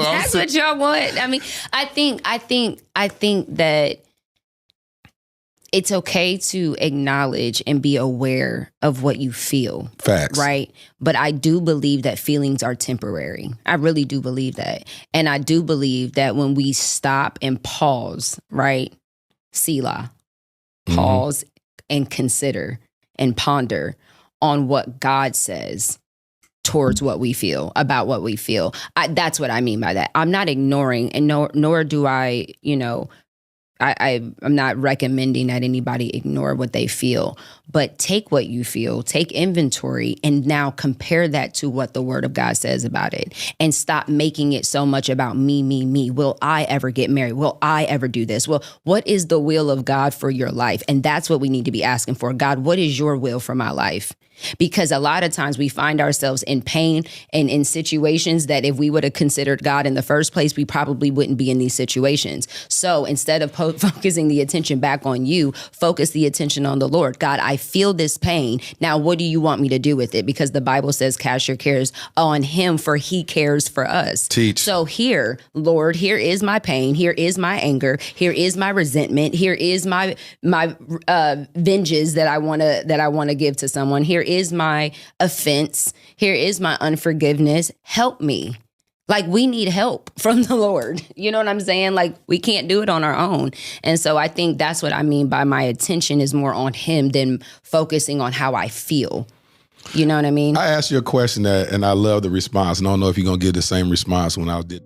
that's what y'all want. I mean, I think that it's okay to acknowledge and be aware of what you feel. Facts. Right? But I do believe that feelings are temporary. I really do believe that. And I do believe that when we stop and pause, right? Selah, pause and consider and ponder on what God says towards what we feel, about what we feel. That's what I mean by that. I'm not ignoring, and nor do I, I'm not recommending that anybody ignore what they feel, but take what you feel, take inventory, and now compare that to what the word of God says about it, and stop making it so much about me, me, me. Will I ever get married? Will I ever do this? Well, what is the will of God for your life? And that's what we need to be asking for. God, what is your will for my life? Because a lot of times we find ourselves in pain and in situations that if we would have considered God in the first place, we probably wouldn't be in these situations. So instead of focusing the attention back on you, focus the attention on the Lord. God, I feel this pain. Now, what do you want me to do with it? Because the Bible says, cast your cares on him, for he cares for us. Teach. So here, Lord, here is my pain. Here is my anger. Here is my resentment. Here is my vengeance that I want to give to someone. Here is my offense. Here is my unforgiveness. Help me. Like, we need help from the Lord. You know what I'm saying? Like, we can't do it on our own. And so I think that's what I mean by my attention is more on him than focusing on how I feel. You know what I mean? I asked you a question and I love the response. And I don't know if you're going to get the same response when I did.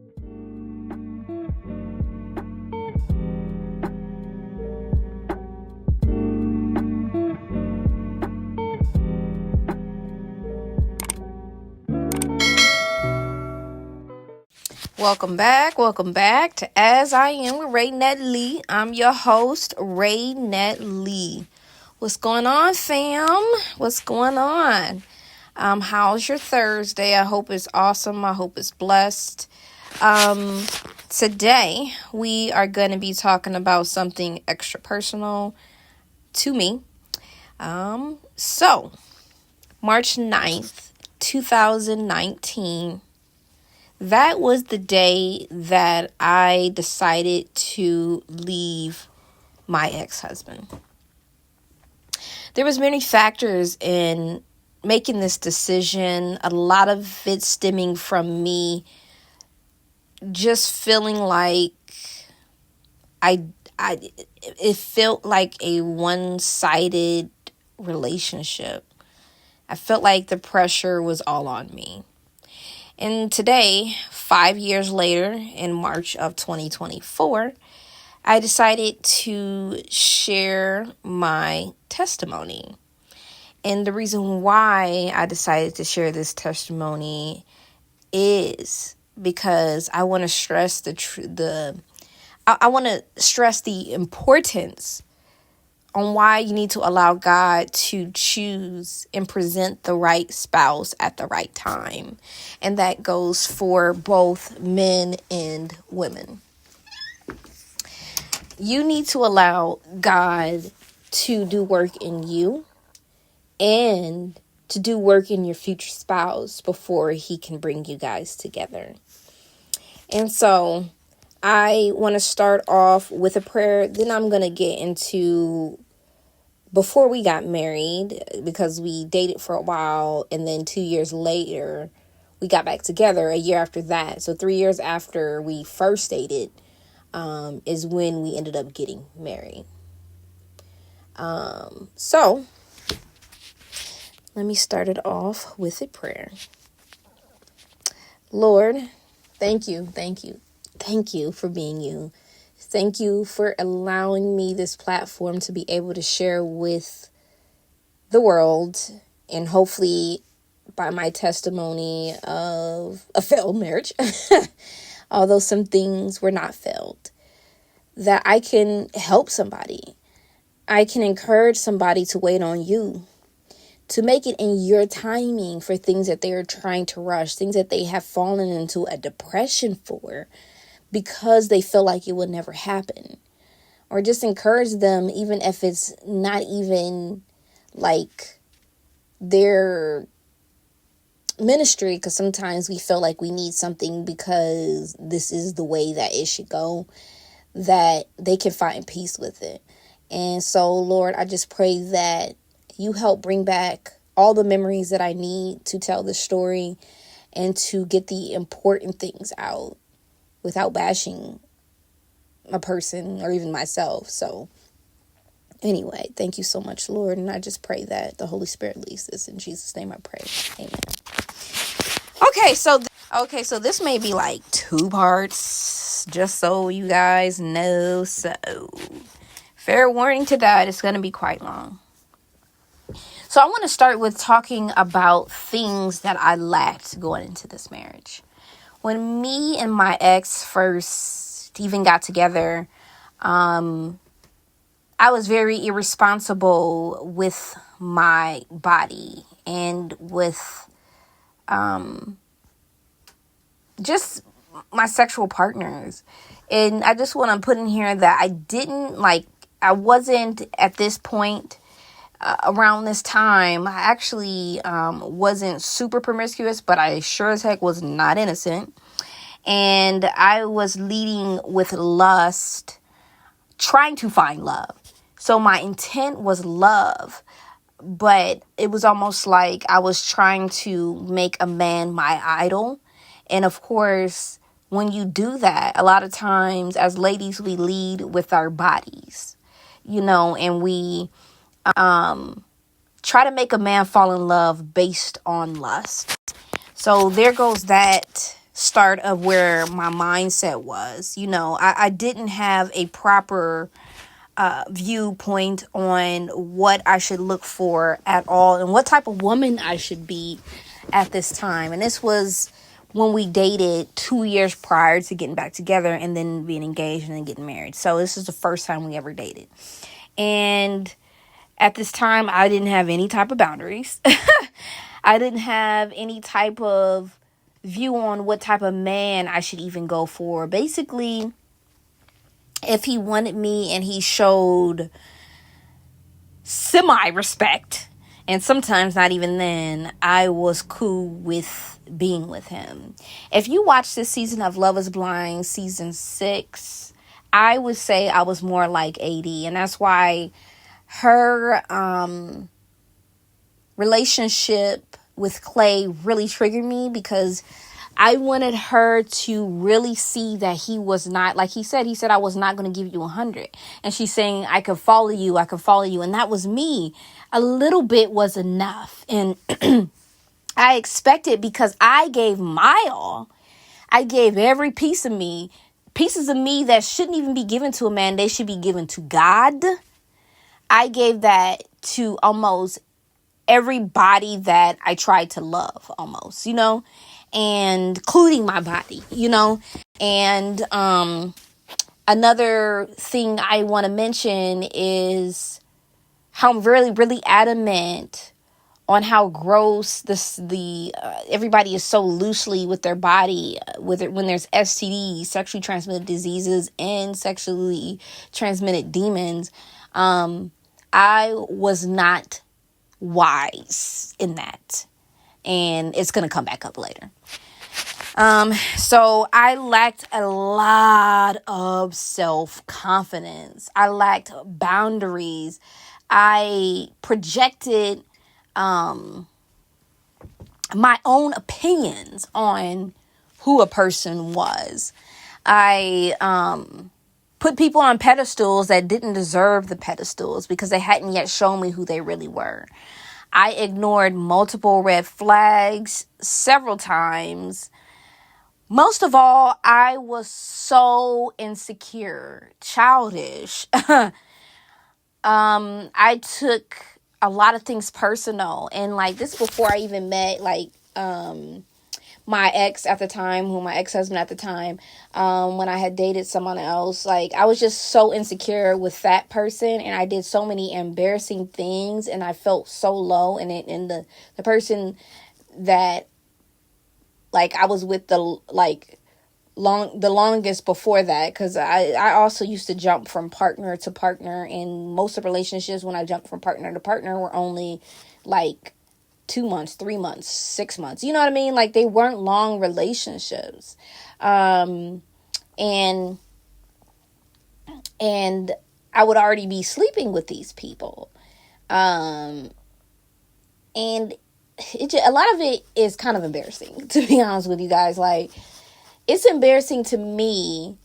Welcome back to As I Am with Raynette Lee. I'm your host, Raynette Lee. What's going on, fam? What's going on? How's your Thursday? I hope it's awesome. I hope it's blessed. Today, we are going to be talking about something extra personal to me. So, March 9th, 2019, that was the day that I decided to leave my ex-husband. There was many factors in making this decision, a lot of it stemming from me just feeling like it felt like a one-sided relationship. I felt like the pressure was all on me. And today, 5 years later, in March of 2024, I decided to share my testimony. And the reason why I decided to share this testimony is because I want to stress I want to stress the importance on why you need to allow God to choose and present the right spouse at the right time. And that goes for both men and women. You need to allow God to do work in you and to do work in your future spouse before he can bring you guys together. And so I want to start off with a prayer. Then I'm going to get into before we got married, because we dated for a while, and then 2 years later, we got back together a year after that. So 3 years after we first dated is when we ended up getting married. So let me start it off with a prayer. Lord, thank you for being you. Thank you for allowing me this platform to be able to share with the world, and hopefully by my testimony of a failed marriage, although some things were not failed, that I can help somebody. I can encourage somebody to wait on you, to make it in your timing for things that they are trying to rush, things that they have fallen into a depression for, because they feel like it will never happen. Or just encourage them, even if it's not even like they're ministry, because sometimes we feel like we need something because this is the way that it should go, that they can find peace with it. And so, Lord, I just pray that you help bring back all the memories that I need to tell the story and to get the important things out without bashing a person or even myself. So anyway, thank you so much, Lord. And I just pray that the Holy Spirit leads this. In Jesus' name I pray. Amen. Okay, so this may be like 2 parts, just so you guys know. So fair warning to that, it's going to be quite long. So I want to start with talking about things that I lacked going into this marriage. When me and my ex first even got together, I was very irresponsible with my body and with just my sexual partners. And I just want to put in here that I wasn't at this point around this time. I actually wasn't super promiscuous, but I sure as heck was not innocent. And I was leading with lust, trying to find love. So my intent was love, but it was almost like I was trying to make a man my idol. And of course, when you do that, a lot of times as ladies, we lead with our bodies, and we try to make a man fall in love based on lust. So there goes that start of where my mindset was. I didn't have a proper viewpoint on what I should look for at all and what type of woman I should be at this time. And this was when we dated 2 years prior to getting back together and then being engaged and then getting married. So this is the first time we ever dated. And at this time, I didn't have any type of boundaries. I didn't have any type of view on what type of man I should even go for. Basically, if he wanted me and he showed semi-respect, and sometimes not even then, I was cool with being with him. If you watch this season of Love is Blind, season 6, I would say I was more like 80. And that's why her relationship with Clay really triggered me, because I wanted her to really see that he was not, like he said, I was not going to give you 100. And she's saying, I could follow you. And that was me. A little bit was enough. And I expected, because I gave my all. I gave every piece of me, pieces of me that shouldn't even be given to a man. They should be given to God. I gave that to almost everybody that I tried to love, almost, and including my body, and another thing I want to mention is how I'm really, really adamant on how gross everybody is so loosely with their body, when there's STDs, sexually transmitted diseases, and sexually transmitted demons. I was not wise in that, and it's gonna come back up later. So I lacked a lot of self-confidence. I lacked boundaries. I projected my own opinions on who a person was. I put people on pedestals that didn't deserve the pedestals because they hadn't yet shown me who they really were. I ignored multiple red flags several times. Most of all, I was so insecure, childish. I took a lot of things personal, and like this before I even met my ex at the time, my ex-husband at the time, when I had dated someone else. Like, I was just so insecure with that person, and I did so many embarrassing things, and I felt so low. And the person that I was with the longest before that, because I also used to jump from partner to partner, and most of relationships when I jumped from partner to partner were only 2 months, 3 months, 6 months. You know what I mean? Like, they weren't long relationships. And I would already be sleeping with these people. And a lot of it is kind of embarrassing, to be honest with you guys. Like, it's embarrassing to me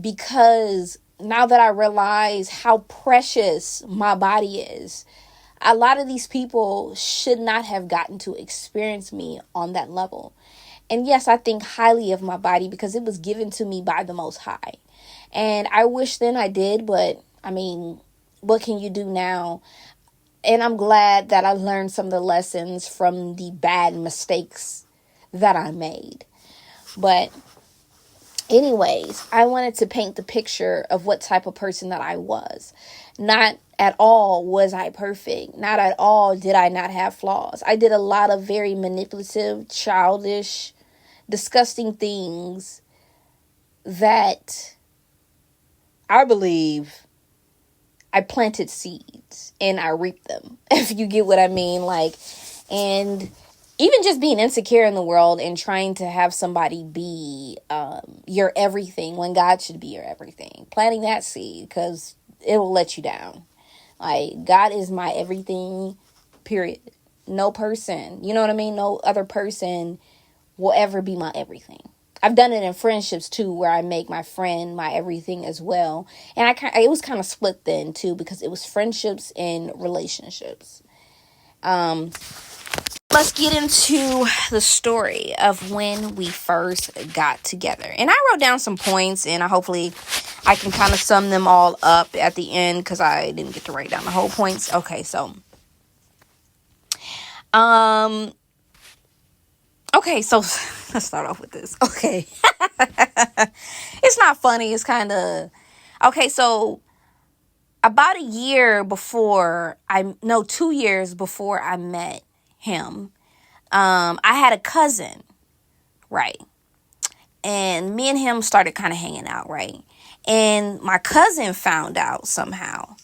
because now that I realize how precious my body is, a lot of these people should not have gotten to experience me on that level. And yes, I think highly of my body because it was given to me by the Most High. And I wish then I did, but I mean, what can you do now? And I'm glad that I learned some of the lessons from the bad mistakes that I made. But anyways, I wanted to paint the picture of what type of person that I was. Not at all was I perfect. Not at all did I not have flaws. I did a lot of very manipulative, childish, disgusting things that I believe I planted seeds and I reaped them, if you get what I mean. Like, and even just being insecure in the world and trying to have somebody be your everything when God should be your everything. Planting that seed, because it will let you down. Like, God is my everything, period. No person, you know what I mean? No other person will ever be my everything. I've done it in friendships too, where I make my friend my everything as well. And it was kind of split then too, because it was friendships and relationships. Let's get into the story of when we first got together. And I wrote down some points, and hopefully I can kind of sum them all up at the end, because I didn't get to write down the whole points. Okay, so let's start off with this. Okay. It's not funny. It's kind of... Okay, so about 2 years before I met him, I had a cousin, right? And me and him started kind of hanging out, right? And my cousin found out somehow.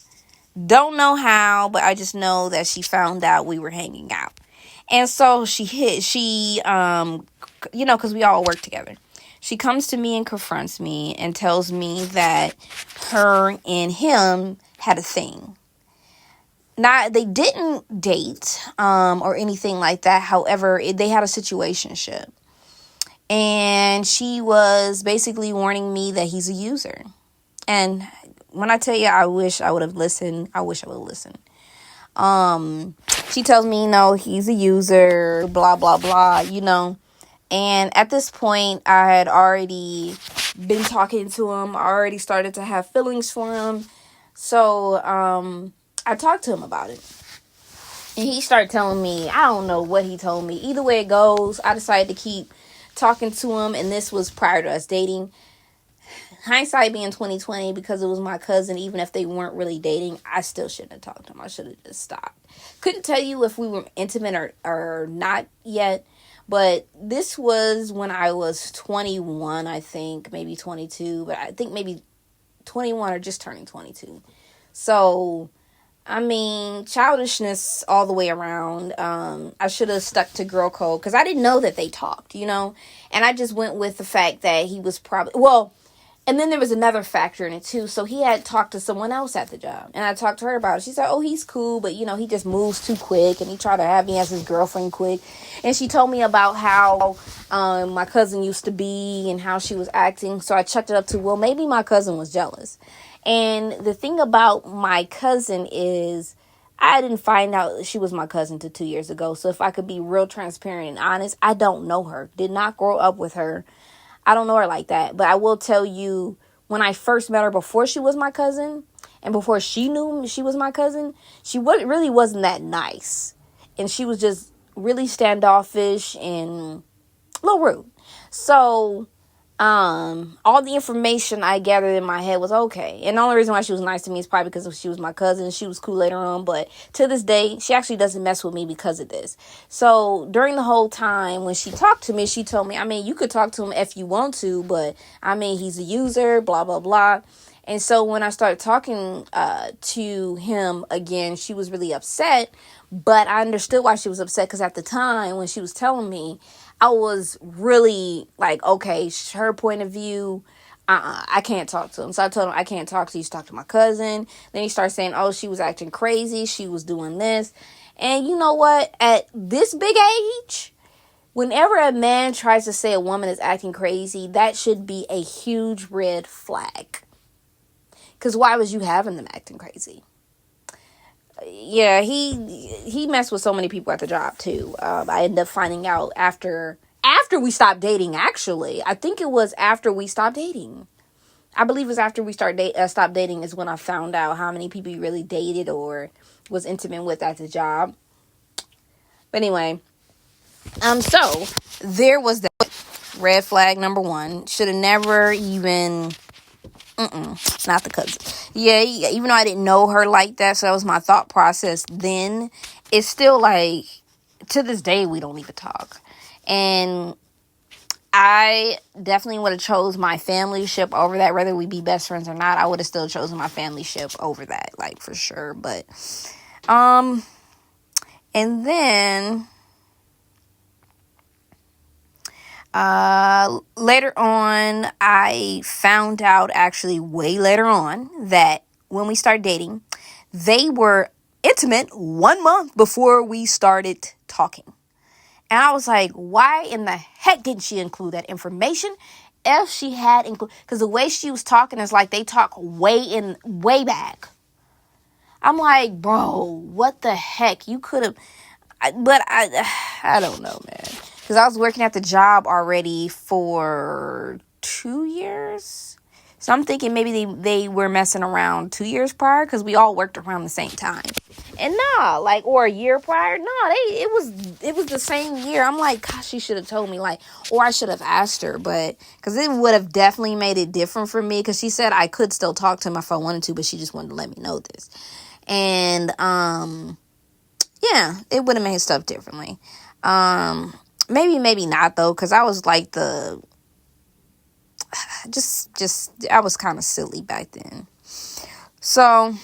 Don't know how, but I just know that she found out we were hanging out. And so because we all work together. She comes to me and confronts me and tells me that her and him had a thing. Now, they didn't date or anything like that. However, they had a situationship. And she was basically warning me that he's a user. And when I tell you I wish I would have listened, I wish I would have listened. She tells me, no, he's a user, blah, blah, blah, you know. And at this point, I had already been talking to him. I already started to have feelings for him. So, I talked to him about it. And he started telling me, I don't know what he told me. Either way it goes, I decided to keep talking to him. And this was prior to us dating. Hindsight being 2020, because it was my cousin, even if they weren't really dating, I still shouldn't have talked to him. I should have just stopped. Couldn't tell you if we were intimate or not yet. But this was when I was 21, I think, maybe 22. But I think maybe 21 or just turning 22. So, I mean, childishness all the way around. I should have stuck to girl code because I didn't know that they talked, you know. And I just went with the fact that he was probably... Well, and then there was another factor in it too. So he had talked to someone else at the job. And I talked to her about it. She said, oh, he's cool, but, you know, he just moves too quick. And he tried to have me as his girlfriend quick. And she told me about how my cousin used to be and how she was acting. So I checked it up to, well, maybe my cousin was jealous. And the thing about my cousin is I didn't find out she was my cousin till 2 years ago. So if I could be real transparent and honest, I don't know her. Did not grow up with her. I don't know her like that. But I will tell you, when I first met her before she was my cousin and before she knew she was my cousin, she really wasn't that nice. And she was just really standoffish and a little rude. So all the information I gathered in my head was okay. And the only reason why she was nice to me is probably because she was my cousin. She was cool later on. But to this day, she actually doesn't mess with me because of this. So during the whole time when she talked to me, she told me, I mean, you could talk to him if you want to, but I mean, he's a user, blah, blah, blah. And so when I started talking to him again, she was really upset. But I understood why she was upset, because at the time when she was telling me, I was really like, okay, her point of view, I can't talk to him. So I told him, I can't talk to you. Talk to my cousin. Then he started saying, oh, she was acting crazy. She was doing this. And you know what? At this big age, whenever a man tries to say a woman is acting crazy, that should be a huge red flag. Because why was you having them acting crazy? Yeah, he messed with so many people at the job too. I ended up finding out after we stopped dating. Actually, I think it was after we stopped dating. I believe it was after we stopped dating is when I found out how many people he really dated or was intimate with at the job. But anyway, so there was that red flag number one. Should have never even. Not the cousin. Yeah, even though I didn't know her like that, so that was my thought process then. It's still like, to this day, we don't even talk. And I definitely would have chose my family ship over that. Whether we be best friends or not, I would have still chosen my family ship over that, like, for sure. But, and then, later on, I found out, actually way later on, that when we started dating, they were intimate 1 month before we started talking. And I was like, why in the heck didn't she include that information? If she had included, because the way she was talking is like they talk way back. I'm like, bro, what the heck? You could have, but I don't know, man. Because I was working at the job already for 2 years. So I'm thinking maybe they were messing around 2 years prior, because we all worked around the same time. And nah, like, or a year prior. No, it was the same year. I'm like, gosh, she should have told me, like, or I should have asked her, but because it would have definitely made it different for me, because she said I could still talk to him if I wanted to, but she just wanted to let me know this. And yeah, it would have made stuff differently. Maybe not though, because I was like I was kind of silly back then. So,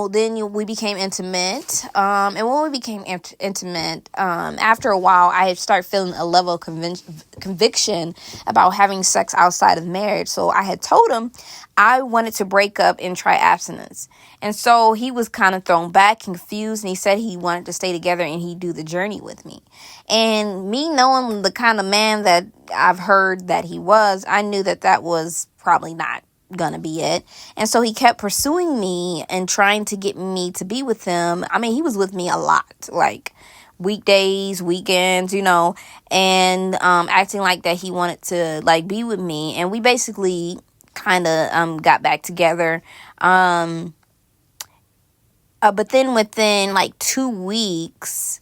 then we became intimate. And when we became intimate, after a while, I had started feeling a level of conviction about having sex outside of marriage. So I had told him I wanted to break up and try abstinence. And so he was kind of thrown back, confused, and he said he wanted to stay together and he'd do the journey with me. And me knowing the kind of man that I've heard that he was, I knew that was probably not gonna be it. And so he kept pursuing me and trying to get me to be with him. I mean, he was with me a lot, like weekdays, weekends, and acting like that he wanted to like be with me. And we basically kind of got back together. But then within like 2 weeks,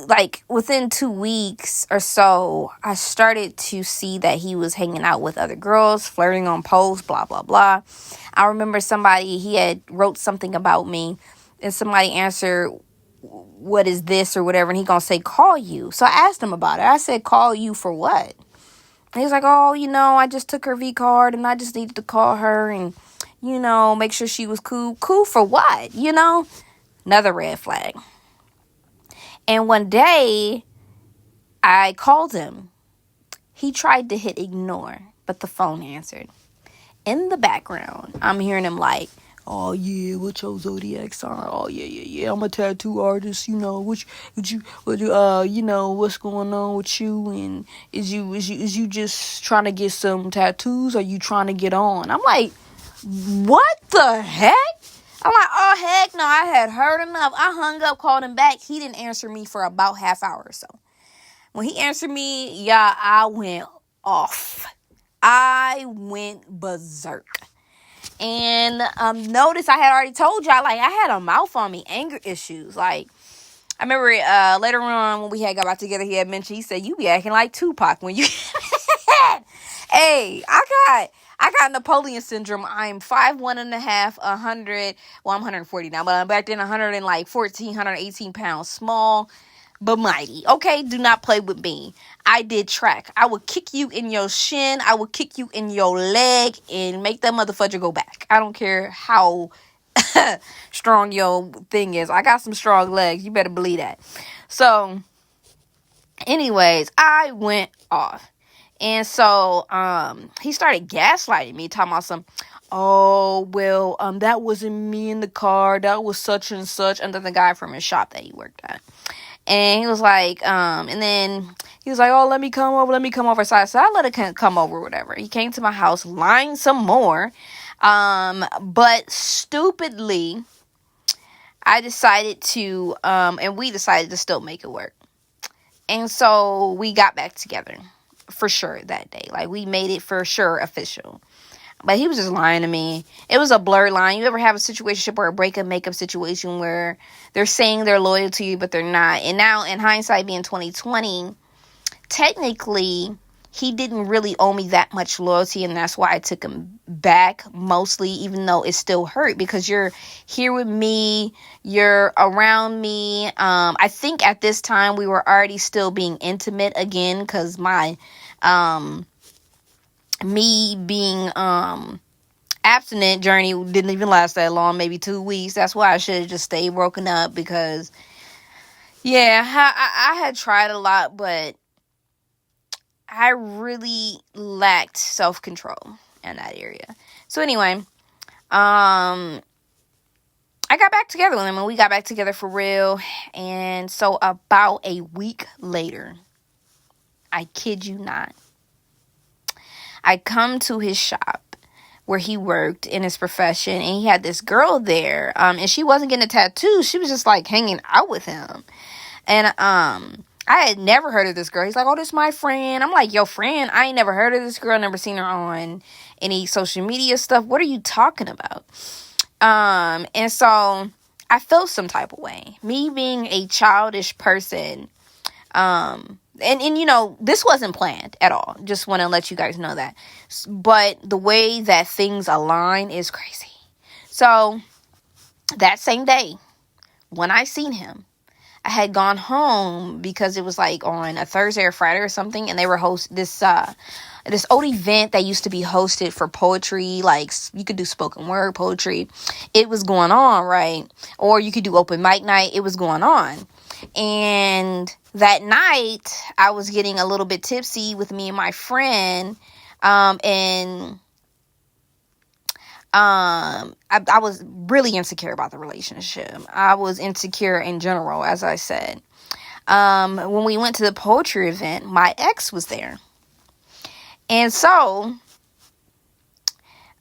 like within 2 weeks or so, I started to see that he was hanging out with other girls, flirting on posts, blah, blah, blah. I remember he had wrote something about me, and somebody answered, what is this or whatever, and he gonna say, call you. So I asked him about it. I said, call you for what? And he was like, oh, I just took her V card and I just needed to call her and, make sure she was cool. Cool for what? Another red flag. And one day, I called him. He tried to hit ignore, but the phone answered. In the background, I'm hearing him like, oh yeah, what's your zodiac sign? Oh yeah, I'm a tattoo artist. What's going on with you? And is you just trying to get some tattoos? Or you trying to get on? I'm like, what the heck? I'm like, oh, heck no, I had heard enough. I hung up, called him back. He didn't answer me for about half hour or so. When he answered me, I went off. I went berserk. And notice I had already told y'all, like, I had a mouth on me, anger issues. Like, I remember later on when we had got back together, he had mentioned, he said, you be acting like Tupac when you... Hey, I got Napoleon syndrome. I'm 5'1" and a half, 100. Well, I'm 140 now, but I'm back then 114, 118 pounds. Small, but mighty. Okay, do not play with me. I did track. I would kick you in your shin. I would kick you in your leg and make that motherfucker go back. I don't care how strong your thing is. I got some strong legs. You better believe that. So, anyways, I went off. And so, he started gaslighting me, talking about some, oh, well, that wasn't me in the car. That was such and such. And then the guy from his shop that he worked at. And he was like, and then he was like, oh, let me come over. So I let him come over, whatever. He came to my house lying some more. But stupidly, I decided to, and we decided to still make it work. And so we got back together for sure that day. Like, we made it for sure official. But he was just lying to me. It was a blurred line. You ever have a situationship or a breakup, makeup situation where they're saying they're loyal to you, but they're not? And now, in hindsight, being 2020, technically, he didn't really owe me that much loyalty, and that's why I took him back, mostly, even though it still hurt, because you're here with me, you're around me. I think at this time, we were already still being intimate again, because my, me being, abstinent journey didn't even last that long, maybe 2 weeks. That's why I should have just stayed broken up, because, yeah, I had tried a lot, but I really lacked self-control in that area. So anyway, I got back together with him, and we got back together for real. And so about a week later, I kid you not, I come to his shop where he worked in his profession, and he had this girl there, and she wasn't getting a tattoo. She was just like hanging out with him. And I had never heard of this girl. He's like, oh, this is my friend. I'm like, yo, friend? I ain't never heard of this girl. Never seen her on any social media stuff. What are you talking about? And so I felt some type of way. Me being a childish person, and you know, this wasn't planned at all. Just want to let you guys know that. But the way that things align is crazy. So that same day, when I seen him, I had gone home because it was like on a Thursday or Friday or something, and they were this old event that used to be hosted for poetry, like you could do spoken word poetry. It was going on, right? Or you could do open mic night. It was going on. And that night, I was getting a little bit tipsy with me and my friend, and I was really insecure about the relationship. I was insecure in general, as I said. When we went to the poetry event, my ex was there. And so,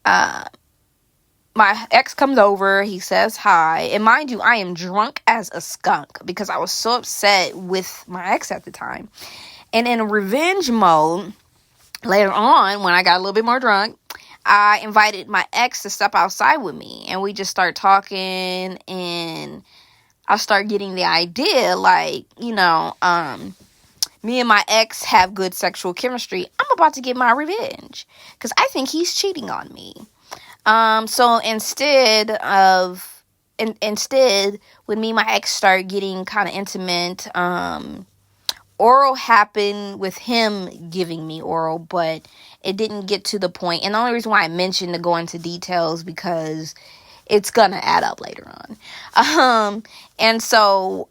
my ex comes over, he says hi, and mind you, I am drunk as a skunk because I was so upset with my ex at the time. And in revenge mode, later on, when I got a little bit more drunk, I invited my ex to step outside with me, and we just start talking, and I start getting the idea, like, you know, me and my ex have good sexual chemistry. I'm about to get my revenge because I think he's cheating on me. So instead, when me and my ex start getting kind of intimate, oral happened with him giving me oral, but it didn't get to the point. And the only reason why I mentioned to go into details because it's gonna add up later on. And so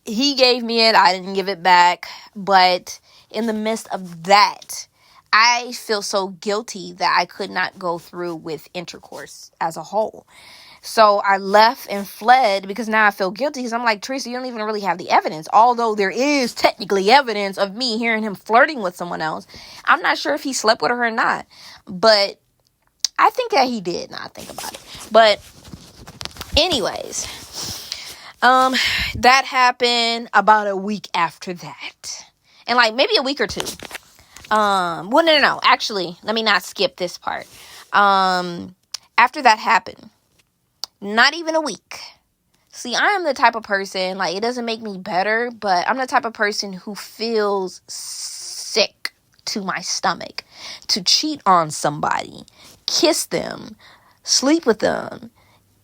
he gave me it. I didn't give it back. But in the midst of that, I feel so guilty that I could not go through with intercourse as a whole. So I left and fled because now I feel guilty because I'm like, Teresa, you don't even really have the evidence. Although there is technically evidence of me hearing him flirting with someone else. I'm not sure if he slept with her or not. But I think that he did. Now I think about it. But anyways, that happened about a week after that. And like maybe a week or two. Well, no. Actually, let me not skip this part. After that happened, not even a week. See, I am the type of person, like, it doesn't make me better, but I'm the type of person who feels sick to my stomach to cheat on somebody, kiss them, sleep with them,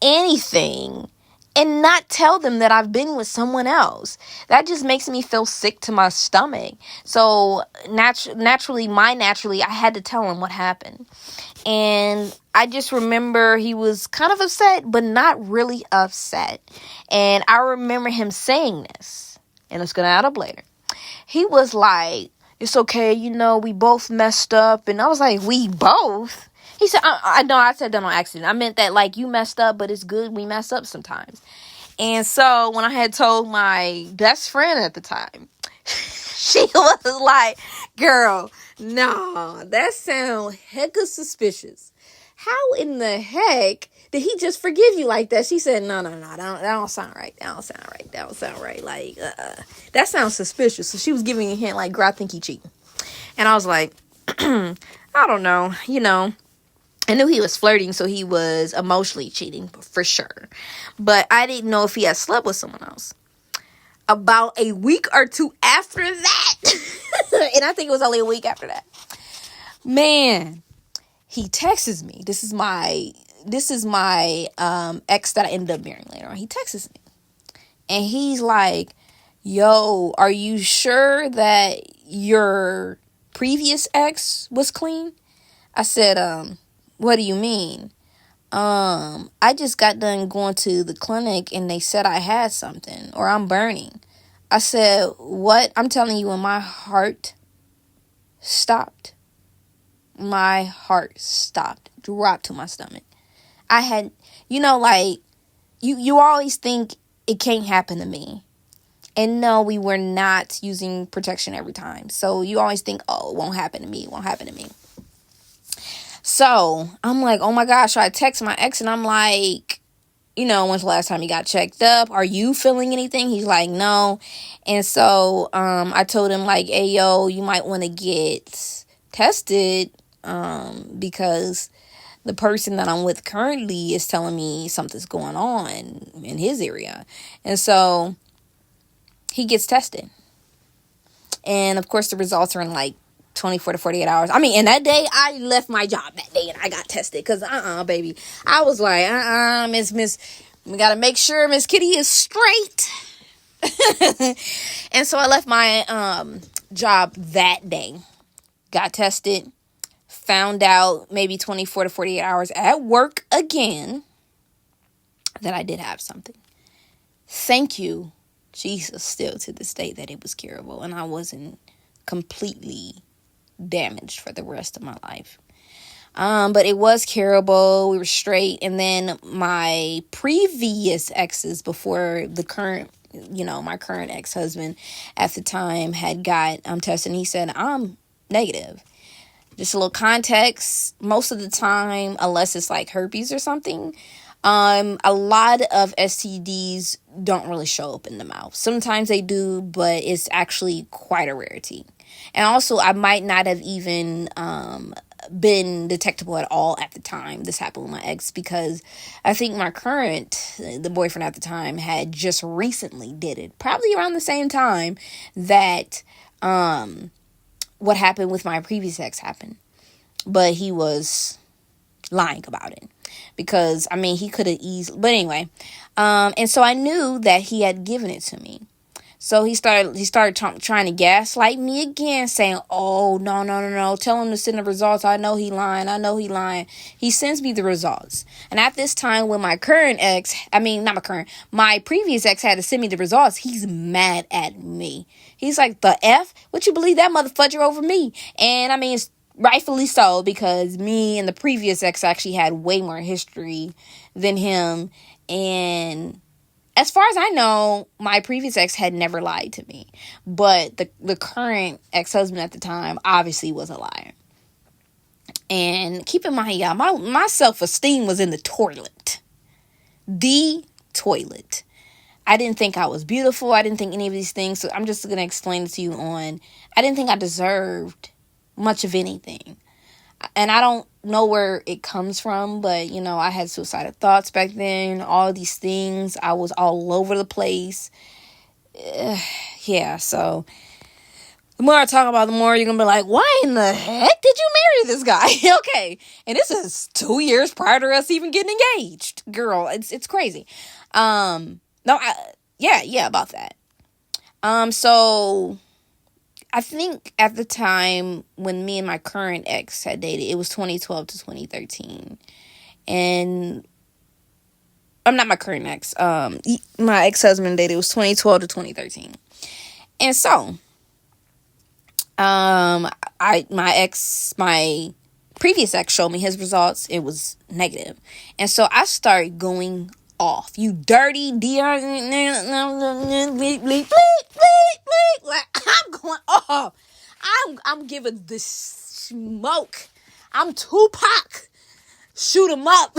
anything, and not tell them that I've been with someone else. That just makes me feel sick to my stomach. So naturally, I had to tell him what happened. And I just remember he was kind of upset, but not really upset. And I remember him saying this, and it's going to add up later. He was like, it's okay, you know, we both messed up. And I was like, we both? He said, I said that on accident. I meant that, like, you messed up, but it's good we mess up sometimes. And so when I had told my best friend at the time, she was like, girl, no, that sounds hecka suspicious. How in the heck did he just forgive you like that? She said, no, that don't sound right. That don't sound right. Like, that sounds suspicious. So she was giving a hint like, girl, I think he cheating. And I was like, I don't know, you know. I knew he was flirting, so he was emotionally cheating for sure. But I didn't know if he had slept with someone else. About a week or two after that, and I think it was only a week after that, man, he texts me. This is my ex that I ended up marrying later on. He texts me, and he's like, yo, are you sure that your previous ex was clean? I said, what do you mean? I just got done going to the clinic and they said I had something or I'm burning. I said, what? I'm telling you, when my heart stopped. My heart stopped, dropped to my stomach. I had, you know, like, you always think it can't happen to me. And no, we were not using protection every time. So you always think, oh, it won't happen to me. It won't happen to me. So I'm like, oh my gosh. So I text my ex and I'm like, you know, when's the last time you got checked up? Are you feeling anything? He's like, no. And so I told him like, hey, yo, you might want to get tested because the person that I'm with currently is telling me something's going on in his area. And so he gets tested. And of course the results are in like 24 to 48 hours. I mean, and that day I left my job that day and I got tested because baby, I was like, miss, we got to make sure Miss Kitty is straight. And so I left my job that day, got tested, found out maybe 24 to 48 hours at work again that I did have something. Thank you, Jesus, still to this day that it was curable and I wasn't completely damaged for the rest of my life. But it was curable. We were straight. And then my previous exes before the current, you know, my current ex-husband at the time had got tested. And he said, I'm negative. Just a little context. Most of the time, unless it's like herpes or something, a lot of STDs don't really show up in the mouth. Sometimes they do, but it's actually quite a rarity. And also, I might not have even been detectable at all at the time this happened with my ex, because I think my the boyfriend at the time, had just recently did it. Probably around the same time that what happened with my previous ex happened. But he was lying about it. Because, I mean, he could have easily... But anyway. And so I knew that he had given it to me. So he started trying to gaslight me again, saying, oh, no. Tell him to send the results. I know he lying. He sends me the results. And at this time, when my previous ex had to send me the results, he's mad at me. He's like, the F? What you believe that motherfucker over me? And I mean, it's rightfully so, because me and the previous ex actually had way more history than him. And as far as I know, my previous ex had never lied to me. But the current ex-husband at the time obviously was a liar. And keep in mind, y'all, my self-esteem was in the toilet. The toilet. I didn't think I was beautiful. I didn't think any of these things. So I'm just going to explain it to you I didn't think I deserved much of anything. And I don't know where it comes from, but, you know, I had suicidal thoughts back then, all these things. I was all over the place. Yeah, so the more I talk about it, the more you're going to be like, why in the heck did you marry this guy? Okay, and this is 2 years prior to us even getting engaged. Girl, it's crazy. No, yeah, about that. So I think at the time when me and my current ex had dated, it was 2012 to 2013. And I'm not my current ex. My ex-husband dated, it was 2012 to 2013. And so, my previous ex showed me his results. It was negative. And so I started going off. You dirty Dion. Like, I'm going off. I'm giving the smoke. I'm Tupac. Shoot him up.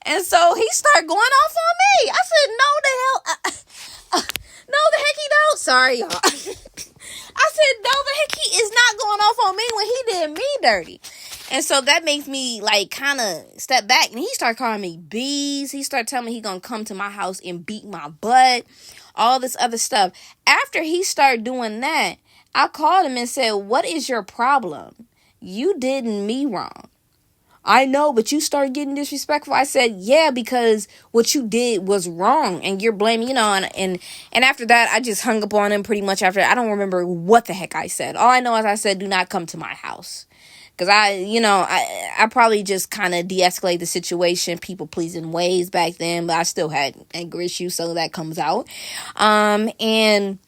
And so he started going off on me. I said, no the hell. No the heck he don't. Sorry, y'all. I said, no the heck he is not going off on me when he did me dirty. And so that makes me like kind of step back. And he started calling me bees. He started telling me he gonna come to my house and beat my butt. All this other stuff. After he started doing that, I called him and said, what is your problem? You did me wrong. I know, but you started getting disrespectful. I said, yeah, because what you did was wrong and you're blaming, and after that, I just hung up on him pretty much after. I don't remember what the heck I said. All I know is I said, do not come to my house. Because I probably just kind of de-escalate the situation, people pleasing ways back then, but I still had anger issues, so that comes out. And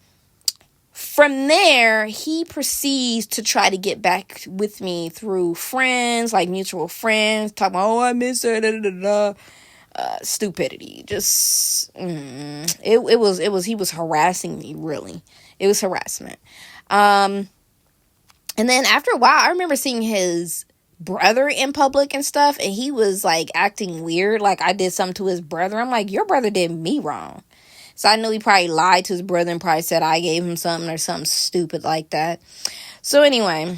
from there, he proceeds to try to get back with me through friends, like mutual friends, talking about, oh, I miss her, da, da, da, da. Stupidity. Just, he was harassing me, really. It was harassment. And then after a while, I remember seeing his brother in public and stuff, and he was, like, acting weird, like I did something to his brother. I'm like, your brother did me wrong. So I knew he probably lied to his brother and probably said I gave him something or something stupid like that. So anyway,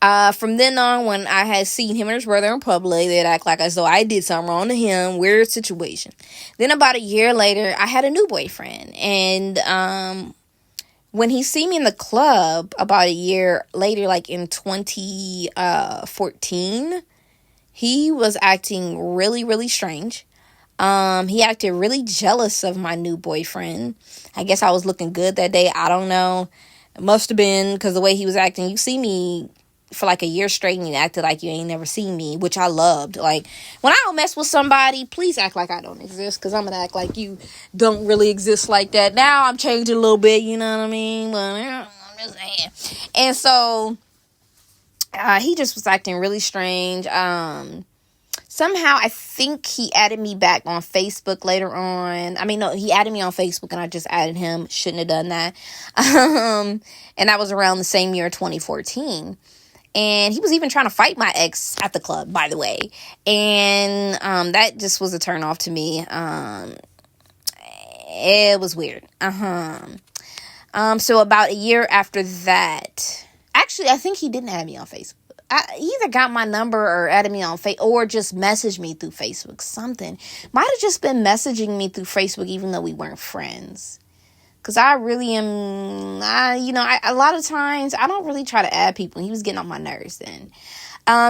from then on, when I had seen him and his brother in public, they'd act like as though I did something wrong to him. Weird situation. Then about a year later, I had a new boyfriend. And when he see me in the club about a year later, like in 2014, he was acting really, really strange. He acted really jealous of my new boyfriend. I guess I was looking good that day. I don't know. It must have been because the way he was acting. You see me for like a year straight and you acted like you ain't never seen me, which I loved. Like, when I don't mess with somebody, please act like I don't exist, because I'm going to act like you don't really exist like that. Now I'm changing a little bit, you know what I mean? But I'm just saying. And so, he just was acting really strange. Somehow, I think he added me back on Facebook later on. I mean, no, he added me on Facebook and I just added him. Shouldn't have done that. And that was around the same year, 2014. And he was even trying to fight my ex at the club, by the way. And that just was a turn off to me. It was weird. So about a year after that, actually, I think he didn't add me on Facebook. He either got my number or added me on Facebook, or just messaged me through Facebook. Something. Might have just been messaging me through Facebook, even though we weren't friends. Because I really am, a lot of times, I don't really try to add people. He was getting on my nerves then.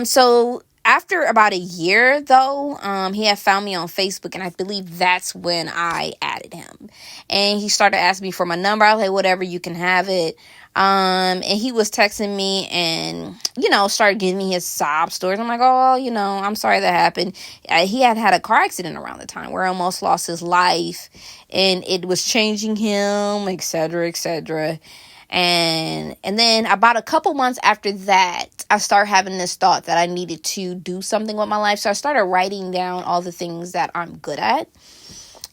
So after about a year, though, he had found me on Facebook, and I believe that's when I added him. And he started asking me for my number. I was like, whatever, you can have it. And he was texting me and, started giving me his sob stories. I'm like, oh, I'm sorry that happened. He had a car accident around the time where he almost lost his life, and it was changing him, et cetera, et cetera. And then about a couple months after that, I started having this thought that I needed to do something with my life. So I started writing down all the things that I'm good at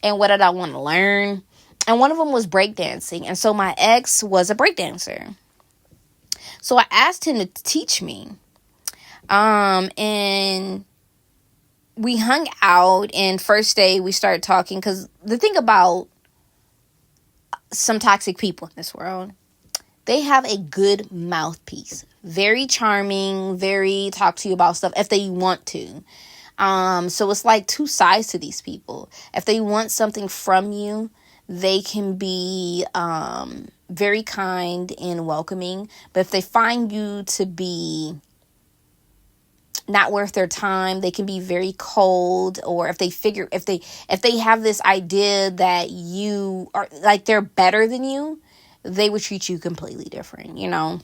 and what did I want to learn. And one of them was breakdancing. And so my ex was a breakdancer. So I asked him to teach me. And we hung out. And first day we started talking. Because the thing about some toxic people in this world, they have a good mouthpiece. Very charming. Very talk to you about stuff if they want to. So it's like two sides to these people. If they want something from you, they can be very kind and welcoming. But if they find you to be not worth their time. They can be very cold, or if they have this idea that you are like they're better than you, they would treat you completely different, you know.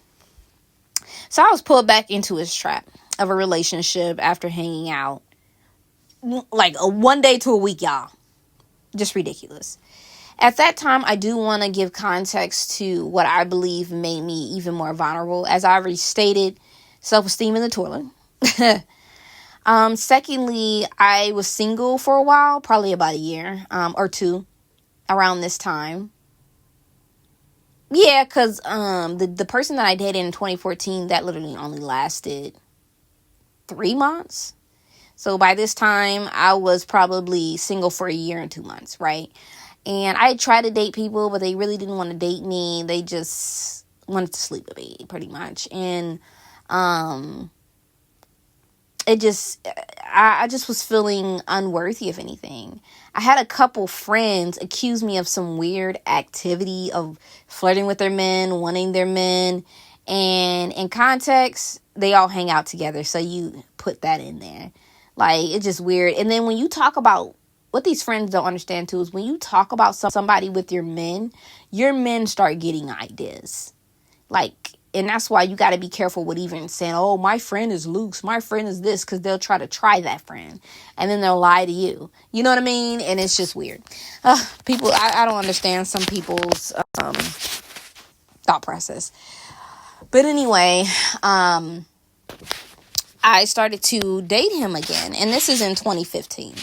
So I was pulled back into his trap of a relationship after hanging out like a 1 day to a week, y'all. Just ridiculous. At that time, I do want to give context to what I believe made me even more vulnerable. As I already stated, self-esteem in the toilet. Secondly, I was single for a while, probably about a year or two around this time. Yeah, because the person that I dated in 2014, that literally only lasted 3 months. So by this time, I was probably single for a year and 2 months, right? And I tried to date people, but they really didn't want to date me. They just wanted to sleep with me, pretty much. And I just was feeling unworthy of anything. I had a couple friends accuse me of some weird activity of flirting with their men, wanting their men. And in context, they all hang out together. So you put that in there. Like, it's just weird. And then when you talk about, what these friends don't understand too is when you talk about somebody with your men start getting ideas. Like, and that's why you got to be careful with even saying, oh, my friend is loose, my friend is this, because they'll try to try that friend. And then they'll lie to you. You know what I mean? And it's just weird. People, I don't understand some people's thought process. But anyway, I started to date him again. And this is in 2015.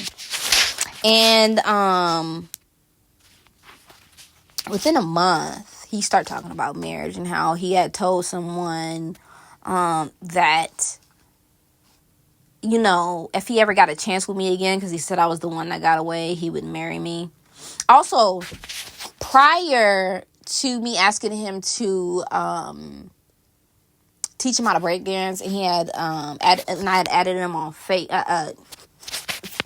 And within a month, he started talking about marriage and how he had told someone that, you know, if he ever got a chance with me again, because he said I was the one that got away, he would marry me. Also, prior to me asking him to teach him how to break dance, and he had and I had added him on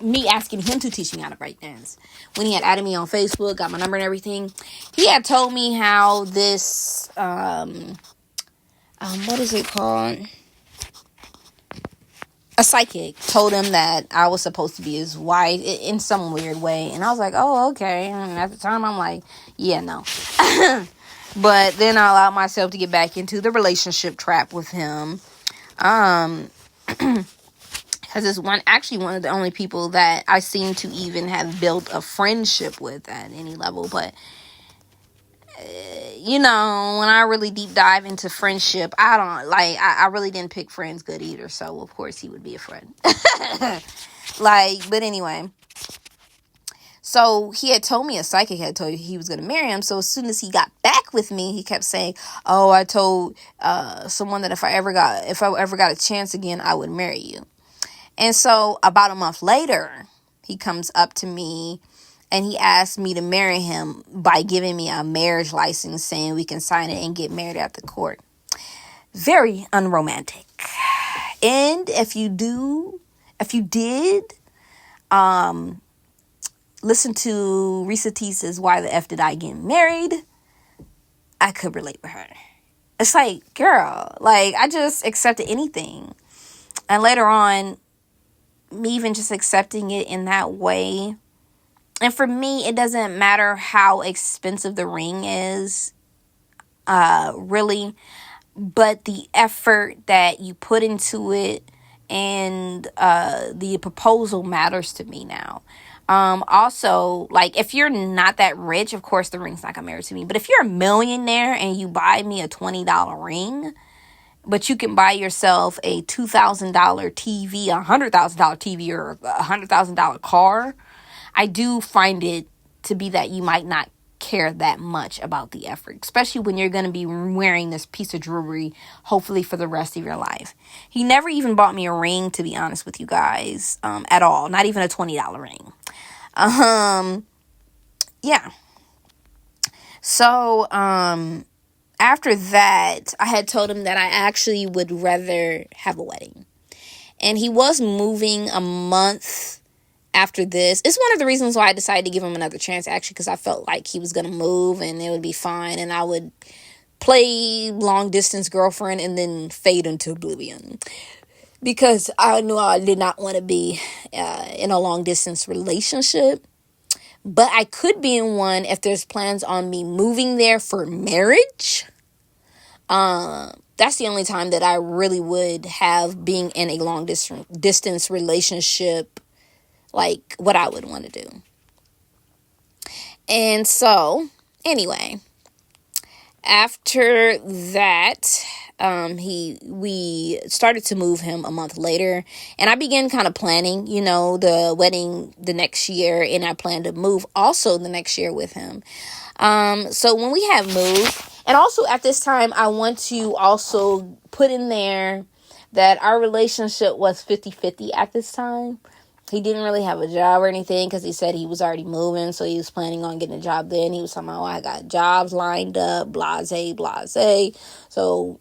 me asking him to teach me how to break dance. When he had added me on Facebook, got my number and everything, he had told me how this what is it called? A psychic told him that I was supposed to be his wife in some weird way. And I was like, oh, okay. And at the time, I'm like, yeah, no. But then I allowed myself to get back into the relationship trap with him. Because it's one of the only people that I seem to even have built a friendship with at any level. But, you know, when I really deep dive into friendship, I really didn't pick friends good either. So, of course, he would be a friend. But anyway. So he had told me, a psychic had told me he was going to marry him. So as soon as he got back with me, he kept saying, oh, I told someone that if I ever got a chance again, I would marry you. And so about a month later, he comes up to me and he asked me to marry him by giving me a marriage license, saying we can sign it and get married at the court. Very unromantic. And if you did, listen to Risa Teesa's Why the F Did I Get Married, I could relate with her. It's like, girl, like, I just accepted anything. And later on, me even just accepting it in that way. And for me, it doesn't matter how expensive the ring is, really, but the effort that you put into it and the proposal matters to me now. Also, like, if you're not that rich, of course the ring's not gonna matter to me. But if you're a millionaire and you buy me a $20 ring, but you can buy yourself a $2,000 TV, a $100,000 TV, or a $100,000 car, I do find it to be that you might not care that much about the effort, especially when you're going to be wearing this piece of jewelry, hopefully for the rest of your life. He never even bought me a ring, to be honest with you guys, at all. Not even a $20 ring. Yeah. So, after that, I had told him that I actually would rather have a wedding. And he was moving a month after this. It's one of the reasons why I decided to give him another chance, actually, because I felt like he was going to move and it would be fine. And I would play long distance girlfriend and then fade into oblivion. because I knew I did not want to be in a long distance relationship. But I could be in one if there's plans on me moving there for marriage. That's the only time that I really would have being in a long distance relationship, like what I would want to do. And so, anyway, after that, we started to move him a month later, and I began kind of planning, the wedding the next year, and I planned to move also the next year with him. So when we have moved, and also at this time, I want to also put in there that our relationship was 50-50 at this time. He didn't really have a job or anything because he said he was already moving, so he was planning on getting a job then. He was talking about, I got jobs lined up, blase, blase. So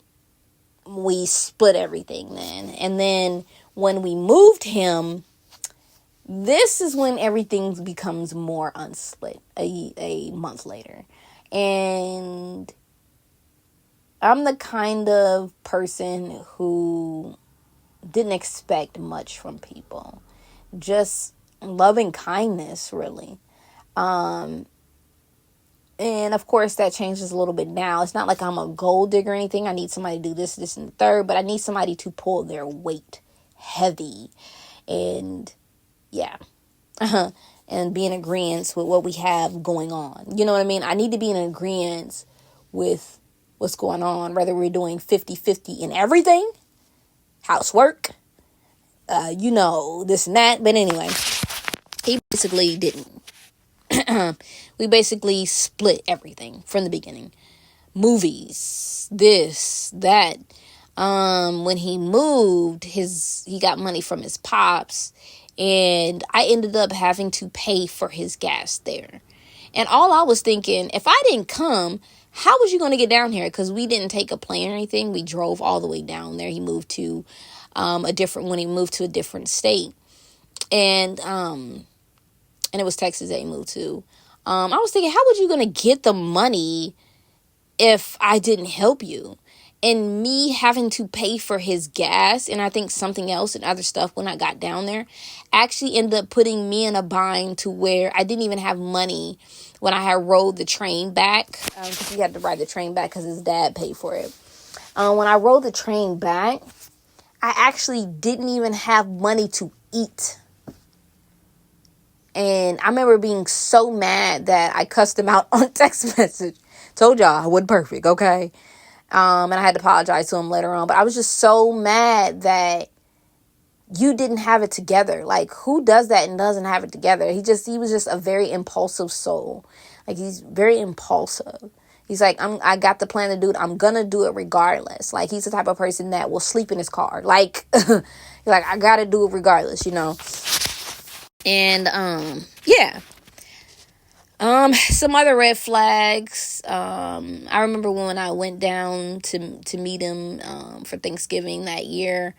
we split everything then. And then when we moved him, this is when everything becomes more unsplit a month later. And I'm the kind of person who didn't expect much from people. Just loving kindness, really. And of course that changes a little bit now. It's not like I'm a gold digger or anything. I need somebody to do this, and the third, but I need somebody to pull their weight heavy. And yeah. And be in agreement with what we have going on. You know what I mean? I need to be in agreement with what's going on, whether we're doing 50-50 in everything, housework, this and that. But anyway, he basically didn't. We basically split everything from the beginning. Movies, this, that. When he moved, he got money from his pops, and I ended up having to pay for his gas there. And all I was thinking, if I didn't come, how was you going to get down here? Because we didn't take a plane or anything. We drove all the way down there. He moved to when he moved to a different state. And it was Texas that he moved to. I was thinking, how was you going to get the money if I didn't help you? And me having to pay for his gas, and I think something else and other stuff when I got down there, actually ended up putting me in a bind to where I didn't even have money when I had rode the train back. Because he had to ride the train back because his dad paid for it. When I rode the train back, I actually didn't even have money to eat. And I remember being so mad that I cussed him out on text message. Told y'all I wasn't perfect, okay? And I had to apologize to him later on. But I was just so mad that you didn't have it together. Like, who does that and doesn't have it together? He was just a very impulsive soul. Like, he's very impulsive. He's like, I got the plan to do it. I'm going to do it regardless. Like, he's the type of person that will sleep in his car. Like, he's like, I got to do it regardless, And, yeah. Some other red flags. I remember when I went down to meet him, for Thanksgiving that year.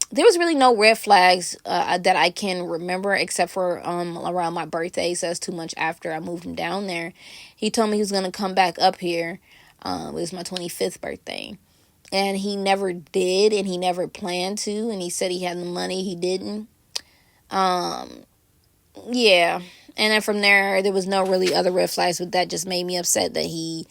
There was really no red flags, that I can remember except for, around my birthday. So that's 2 months after I moved him down there. He told me he was going to come back up here. It was my 25th birthday. And he never did, and he never planned to. And he said he had the money. He didn't. Yeah. And then from there was no really other red flags, but that just made me upset that he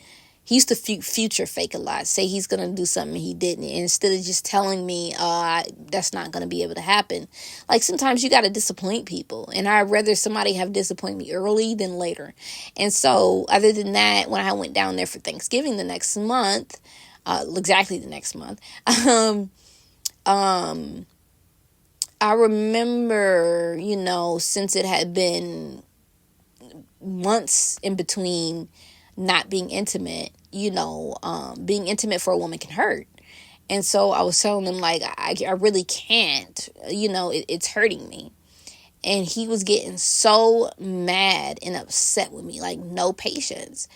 used to future fake a lot. Say he's going to do something he didn't. And instead of just telling me, that's not going to be able to happen. Like, sometimes you got to disappoint people. And I'd rather somebody have disappointed me early than later. And so, other than that, when I went down there for Thanksgiving the next month, exactly the next month, I remember, since it had been months in between not being intimate, being intimate for a woman can hurt. And so I was telling him, like, I really can't, it's hurting me. And he was getting so mad and upset with me, like, no patience.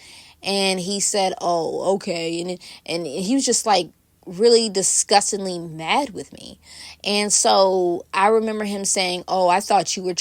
And he said, oh, okay. And he was just like really disgustingly mad with me. And so I remember him saying, oh, I thought you were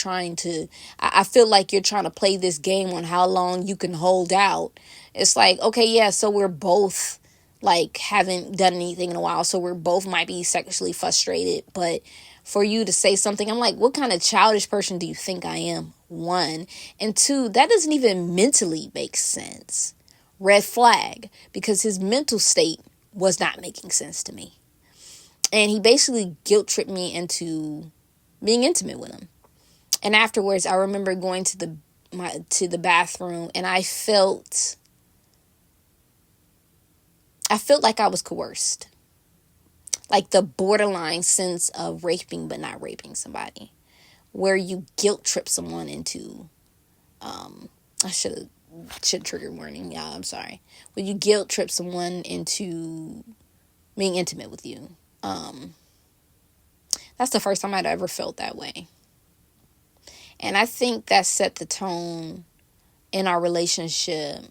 I feel like you're trying to play this game on how long you can hold out. It's like, okay, yeah, so we're both like haven't done anything in a while, so we're both might be sexually frustrated, but for you to say something, I'm like, what kind of childish person do you think I am? One. And two, that doesn't even mentally make sense. Red flag, because his mental state was not making sense to me. And he basically guilt tripped me into being intimate with him. And afterwards, I remember going to the bathroom, and I felt like I was coerced. Like the borderline sense of raping but not raping somebody. Where you guilt trip someone into, I should trigger warning. Yeah, I'm sorry. When you guilt trip someone into being intimate with you. That's the first time I'd ever felt that way. And I think that set the tone in our relationship,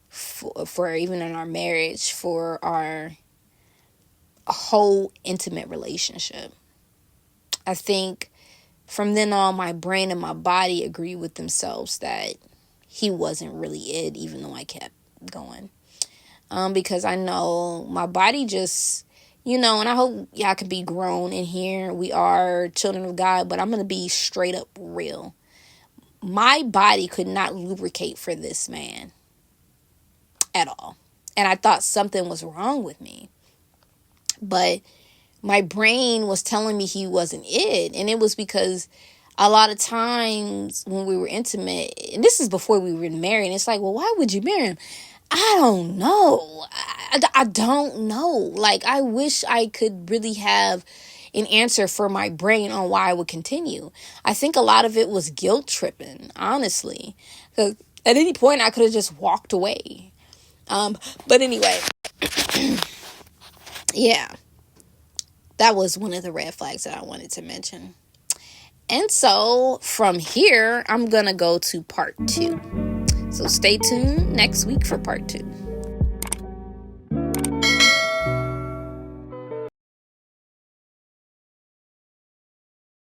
for even in our marriage, for our whole intimate relationship. I think from then on, my brain and my body agreed with themselves that he wasn't really it, even though I kept going. Because I know my body just, and I hope y'all can be grown in here. We are children of God, but I'm going to be straight up real. My body could not lubricate for this man at all. And I thought something was wrong with me. But my brain was telling me he wasn't it. And it was because a lot of times when we were intimate, and this is before we were married, and it's like, well, why would you marry him? I don't know. I don't know. Like, I wish I could really have an answer for my brain on why I would continue. I think a lot of it was guilt tripping, honestly. Because at any point, I could have just walked away. But anyway, yeah, that was one of the red flags that I wanted to mention. And so from here, I'm going to go to part 2. So stay tuned next week for part 2.